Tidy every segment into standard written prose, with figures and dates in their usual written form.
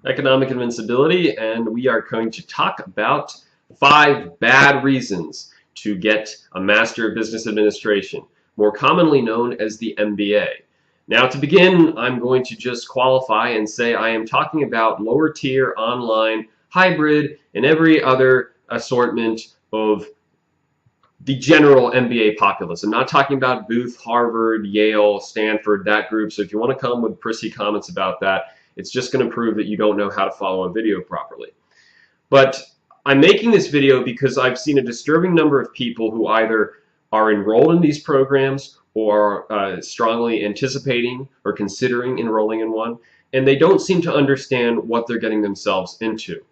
Economic Invincibility, and we are going to talk about 5 bad reasons to get a Master of Business Administration, more commonly known as the MBA. Now, to begin, I'm going to just qualify and say I am talking about lower tier, online, hybrid, and every other assortment of the general MBA populace. I'm not talking about Booth, Harvard, Yale, Stanford, that group. So if you want to come with prissy comments about that, it's just going to prove that you don't know how to follow a video properly. But I'm making this video because I've seen a disturbing number of people who either are enrolled in these programs or are strongly anticipating or considering enrolling in one, and they don't seem to understand what they're getting themselves into.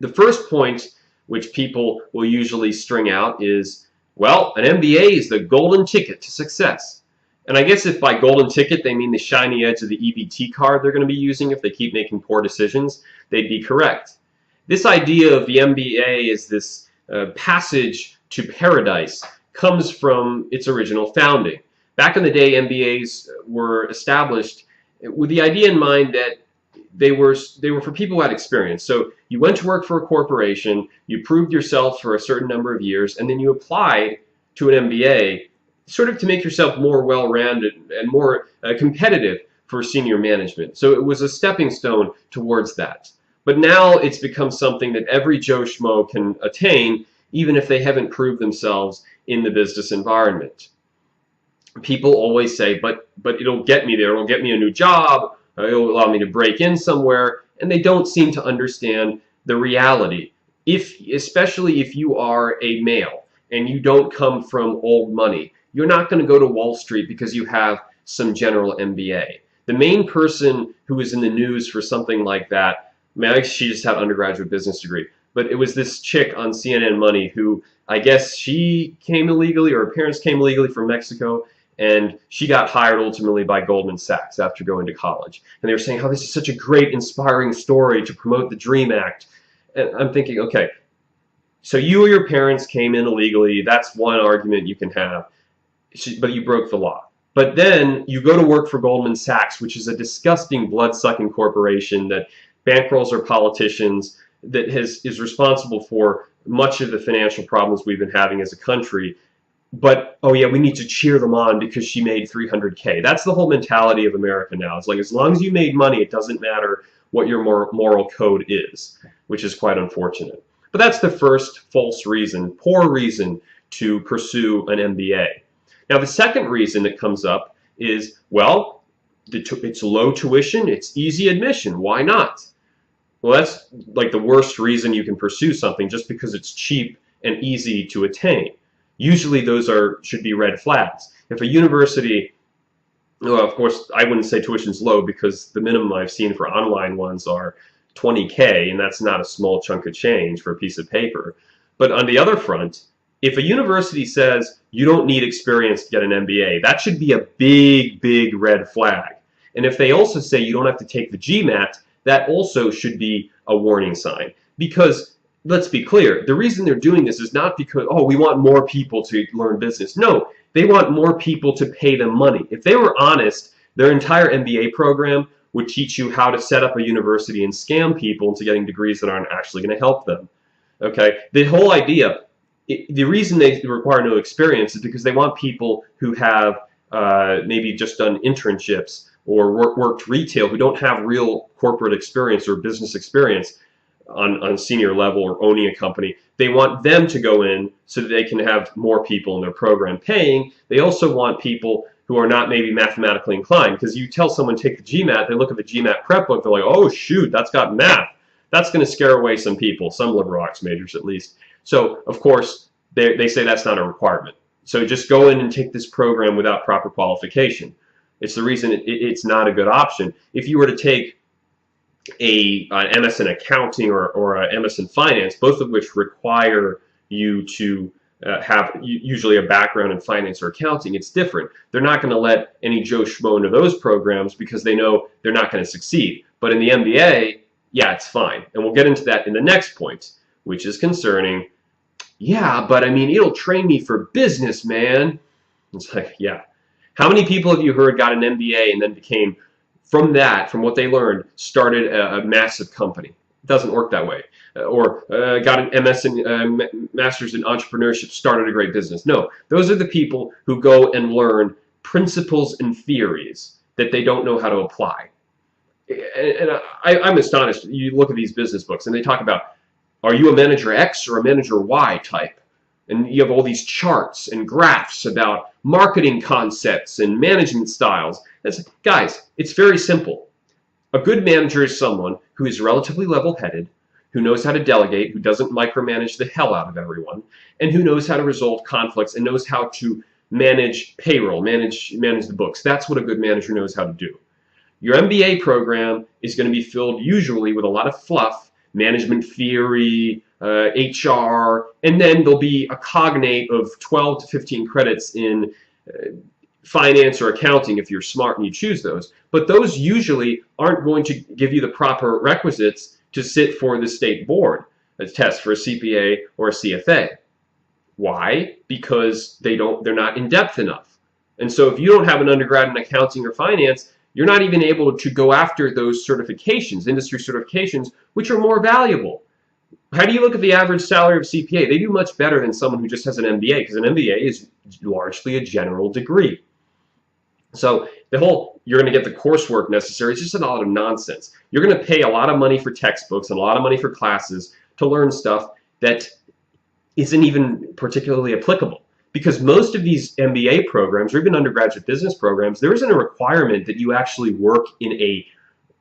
The first point which people will usually string out is, well, an MBA is the golden ticket to success. And I guess if by golden ticket they mean the shiny edge of the EBT card they're going to be using if they keep making poor decisions, they'd be correct. This idea of the MBA as this passage to paradise comes from its original founding. Back in the day, MBAs were established with the idea in mind that they were for people who had experience. So you went to work for a corporation, you proved yourself for a certain number of years, and then you applied to an MBA sort of to make yourself more well-rounded and more competitive for senior management. So it was a stepping stone towards that. But now it's become something that every Joe Schmo can attain, even if they haven't proved themselves in the business environment. People always say, but it'll get me there, it'll get me a new job, it'll allow me to break in somewhere, and they don't seem to understand the reality. Especially if you are a male and you don't come from old money, you're not going to go to Wall Street because you have some general MBA. The main person who was in the news for something like that, she just had an undergraduate business degree, but it was this chick on CNN Money who, I guess she came illegally, or her parents came illegally from Mexico, and she got hired ultimately by Goldman Sachs after going to college. And they were saying how this is such a great, inspiring story to promote the DREAM Act. And I'm thinking, okay, so you or your parents came in illegally, that's one argument you can have, but you broke the law. But then you go to work for Goldman Sachs, which is a disgusting, blood-sucking corporation that bankrolls our politicians, that is responsible for much of the financial problems we've been having as a country. But, oh yeah, we need to cheer them on because she made $300K. That's the whole mentality of America now. It's like, as long as you made money, it doesn't matter what your moral code is, which is quite unfortunate. But that's the first false reason, poor reason to pursue an MBA. Now, the second reason that comes up is, well, it's low tuition, it's easy admission. Why not? Well, that's like the worst reason you can pursue something, just because it's cheap and easy to attain. Usually those should be red flags. If a university, well, of course, I wouldn't say tuition's low because the minimum I've seen for online ones are $20K, and that's not a small chunk of change for a piece of paper. But on the other front, if a university says you don't need experience to get an MBA, that should be a big, big red flag. And if they also say you don't have to take the GMAT, that also should be a warning sign. Because let's be clear, the reason they're doing this is not because, oh, we want more people to learn business. No, they want more people to pay them money. If they were honest, their entire MBA program would teach you how to set up a university and scam people into getting degrees that aren't actually going to help them. Okay? The whole idea, the reason they require no experience is because they want people who have maybe just done internships or worked retail, who don't have real corporate experience or business experience on senior level or owning a company. They want them to go in so that they can have more people in their program paying. They also want people who are not maybe mathematically inclined, because you tell someone take the GMAT, they look at the GMAT prep book, they're like, oh shoot, that's got math. That's going to scare away some people, some liberal arts majors at least. So of course they say that's not a requirement. So just go in and take this program without proper qualification. It's the reason it's not a good option. If you were to take an MS in accounting or an MS in finance, both of which require you to have usually a background in finance or accounting, it's different. They're not going to let any Joe Schmo into those programs because they know they're not going to succeed. But in the MBA, yeah, it's fine. And we'll get into that in the next point, which is concerning. Yeah, but I mean, it'll train me for business, man. It's like, yeah. How many people have you heard got an MBA and then became from that, from what they learned, started a massive company. It doesn't work that way. Or got an MS in master's in entrepreneurship, started a great business. No, those are the people who go and learn principles and theories that they don't know how to apply. And I'm astonished. You look at these business books and they talk about, are you a manager X or a manager Y type? And you have all these charts and graphs about marketing concepts and management styles. Guys, it's very simple. A good manager is someone who is relatively level-headed, who knows how to delegate, who doesn't micromanage the hell out of everyone, and who knows how to resolve conflicts and knows how to manage payroll, manage the books. That's what a good manager knows how to do. Your MBA program is going to be filled usually with a lot of fluff, management theory, HR, and then there'll be a cognate of 12 to 15 credits in finance or accounting if you're smart and you choose those. But those usually aren't going to give you the proper requisites to sit for the state board test for a CPA or a CFA. Why? Because they're not in depth enough. And so if you don't have an undergrad in accounting or finance, you're not even able to go after those certifications, industry certifications, which are more valuable. How do you look at the average salary of CPA? They do much better than someone who just has an MBA, because an MBA is largely a general degree. So you're going to get the coursework necessary. It's just a lot of nonsense. You're going to pay a lot of money for textbooks and a lot of money for classes to learn stuff that isn't even particularly applicable. Because most of these MBA programs, or even undergraduate business programs, there isn't a requirement that you actually work in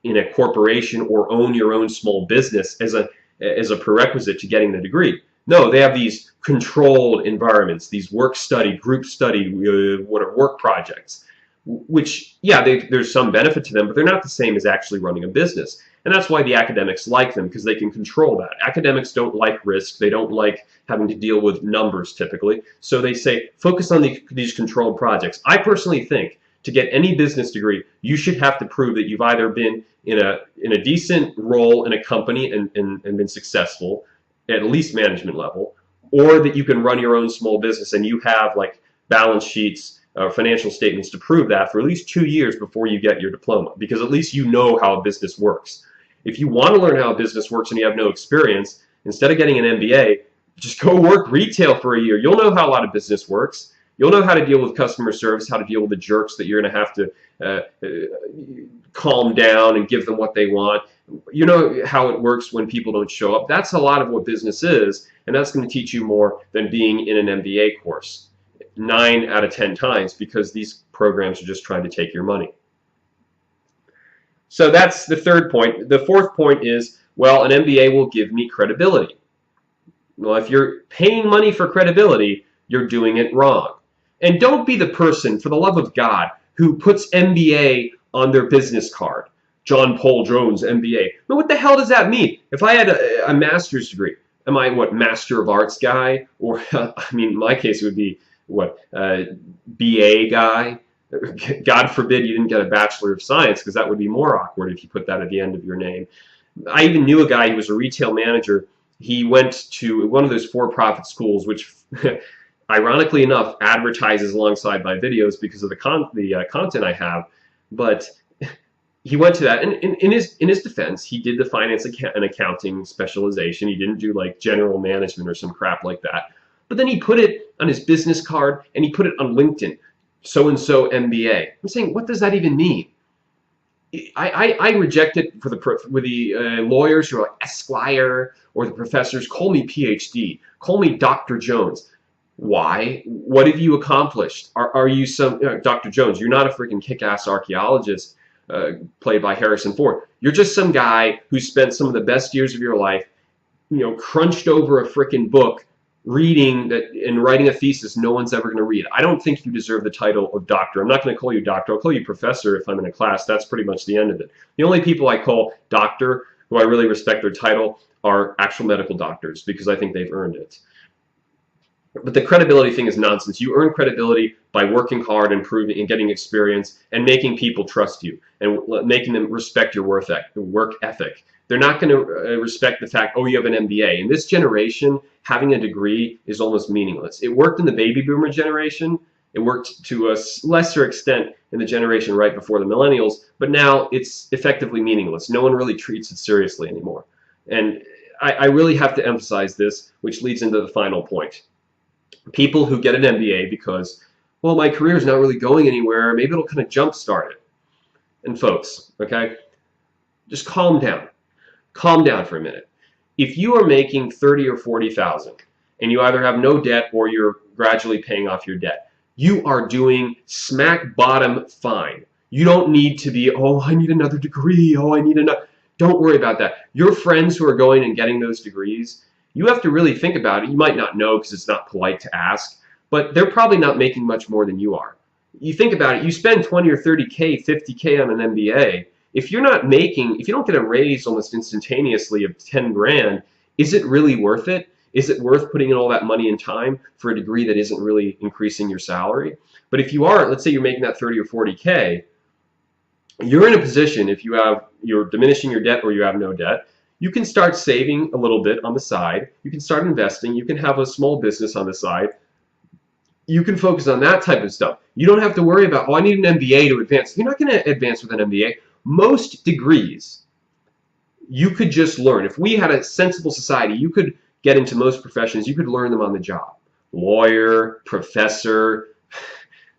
a corporation or own your own small business as a prerequisite to getting the degree. No, they have these controlled environments, these work study, group study, work projects, which, yeah, there's some benefit to them, but they're not the same as actually running a business. And that's why the academics like them, because they can control that. Academics don't like risk. They don't like having to deal with numbers typically. So they say, focus on these controlled projects. I personally think to get any business degree, you should have to prove that you've either been in a decent role in a company and been successful, at least management level, or that you can run your own small business and you have like balance sheets, financial statements to prove that for at least 2 years before you get your diploma, because at least you know how a business works. If you want to learn how a business works and you have no experience, instead of getting an MBA, just go work retail for a year. You'll know how a lot of business works. You'll know how to deal with customer service, how to deal with the jerks that you're going to have to calm down and give them what they want. You know how it works when people don't show up. That's a lot of what business is, and that's going to teach you more than being in an MBA course 9 out of 10 times, because these programs are just trying to take your money. So that's the third point. The fourth point is, well, an MBA will give me credibility. Well, if you're paying money for credibility, you're doing it wrong. And don't be the person, for the love of God, who puts MBA on their business card. John Paul Jones, MBA. Now, what the hell does that mean? If I had a master's degree, am I, what, Master of Arts guy? Or, I mean, in my case, it would be, what, BA guy? God forbid you didn't get a Bachelor of Science, because that would be more awkward if you put that at the end of your name. I even knew a guy who was a retail manager. He went to one of those for-profit schools, which, ironically enough, advertises alongside my videos because of the content I have. But he went to that, and in his defense, he did the finance and accounting specialization. He didn't do like general management or some crap like that. But then he put it on his business card, and he put it on LinkedIn. So-and-so MBA. I'm saying, what does that even mean? I reject it with the lawyers who are like Esquire, or the professors. Call me PhD. Call me Dr. Jones. Why? What have you accomplished? Are you some Dr. Jones? You're not a freaking kick-ass archaeologist played by Harrison Ford. You're just some guy who spent some of the best years of your life, crunched over a freaking book, reading that and writing a thesis no one's ever going to read. I don't think you deserve the title of doctor. I'm not going to call you doctor. I'll call you professor if I'm in a class. That's pretty much the end of it. The only people I call doctor who I really respect their title are actual medical doctors, because I think they've earned it. But the credibility thing is nonsense. You earn credibility by working hard and proving and getting experience and making people trust you and making them respect your work ethic. They're not going to respect the fact, oh, you have an MBA. In this generation, having a degree is almost meaningless. It worked in the baby boomer generation. It worked to a lesser extent in the generation right before the millennials, but now it's effectively meaningless. No one really treats it seriously anymore. And I really have to emphasize this, which leads into the final point. People who get an MBA because, well, my career is not really going anywhere, maybe it'll kind of jumpstart it. And folks, okay, just calm down. Calm down for a minute. If you are making 30 or 40,000 and you either have no debt or you're gradually paying off your debt, you are doing smack bottom fine. You don't need to be, oh, I need another degree, oh, I need another. Don't worry about that. Your friends who are going and getting those degrees, you have to really think about it. You might not know because it's not polite to ask, but they're probably not making much more than you are. You think about it, you spend 20 or 30K, 50K on an MBA. If you're not making, if you don't get a raise almost instantaneously of 10 grand, is it really worth it? Is it worth putting in all that money and time for a degree that isn't really increasing your salary? But if you are, let's say you're making that 30 or 40K, you're in a position, if you're diminishing your debt or you have no debt, you can start saving a little bit on the side. You can start investing. You can have a small business on the side. You can focus on that type of stuff. You don't have to worry about, oh, I need an MBA to advance. You're not going to advance with an MBA. Most degrees, you could just learn. If we had a sensible society, you could get into most professions. You could learn them on the job. Lawyer, professor,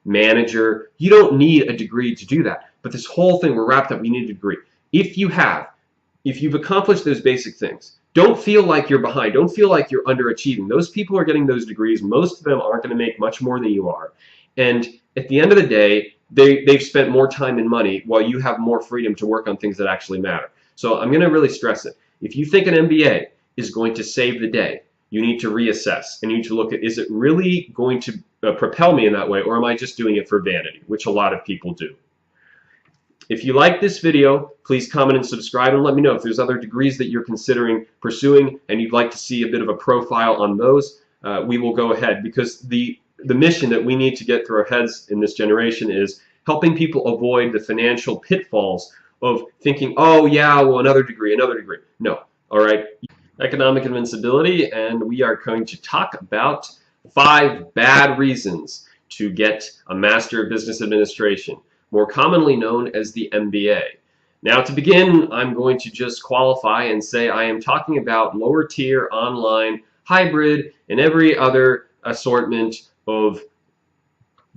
manager. You don't need a degree to do that. But this whole thing, we're wrapped up, you need a degree. If you've accomplished those basic things, don't feel like you're behind. Don't feel like you're underachieving. Those people are getting those degrees. Most of them aren't going to make much more than you are. And at the end of the day, they've spent more time and money while you have more freedom to work on things that actually matter. So I'm going to really stress it. If you think an MBA is going to save the day, you need to reassess and you need to look at, is it really going to propel me in that way, or am I just doing it for vanity, which a lot of people do. If you like this video, please comment and subscribe and let me know if there's other degrees that you're considering pursuing and you'd like to see a bit of a profile on those. We will go ahead, because the mission that we need to get through our heads in this generation is helping people avoid the financial pitfalls of thinking, oh yeah, well, another degree. No, all right. Economic invincibility, and we are going to talk about 5 bad reasons to get a Master of Business Administration, more commonly known as the MBA. Now, to begin, I'm going to just qualify and say I am talking about lower tier, online, hybrid, and every other assortment of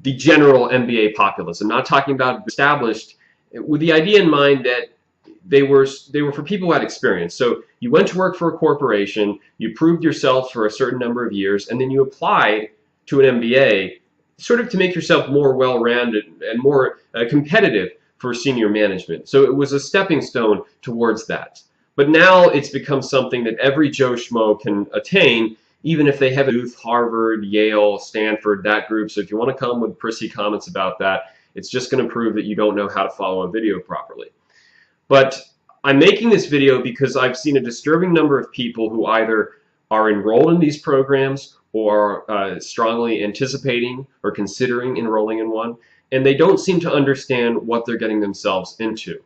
the general MBA populace. I'm not talking about established, with the idea in mind that they were for people who had experience. So you went to work for a corporation, you proved yourself for a certain number of years, and then you applied to an MBA sort of to make yourself more well-rounded and more competitive for senior management. So it was a stepping stone towards that. But now it's become something that every Joe Schmo can attain, even if they have Booth, Harvard, Yale, Stanford, that group. So if you want to come with prissy comments about that, it's just going to prove that you don't know how to follow a video properly. But I'm making this video because I've seen a disturbing number of people who either are enrolled in these programs or are strongly anticipating or considering enrolling in one, and they don't seem to understand what they're getting themselves into.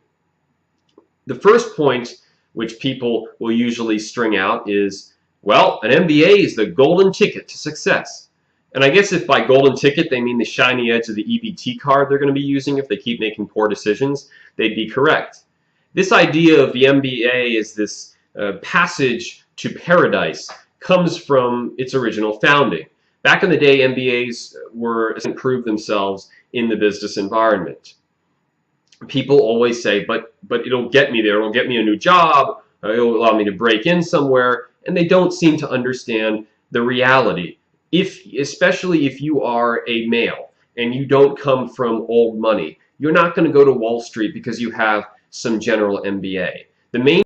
The first point which people will usually string out is, well, an MBA is the golden ticket to success. And I guess if by golden ticket they mean the shiny edge of the EBT card they're going to be using if they keep making poor decisions, they'd be correct. This idea of the MBA as this passage to paradise comes from its original founding. Back in the day, MBAs were to prove themselves in the business environment. People always say, but it'll get me there, it'll get me a new job, it'll allow me to break in somewhere, and they don't seem to understand the reality. Especially if you are a male and you don't come from old money, you're not going to go to Wall Street because you have some general MBA. The main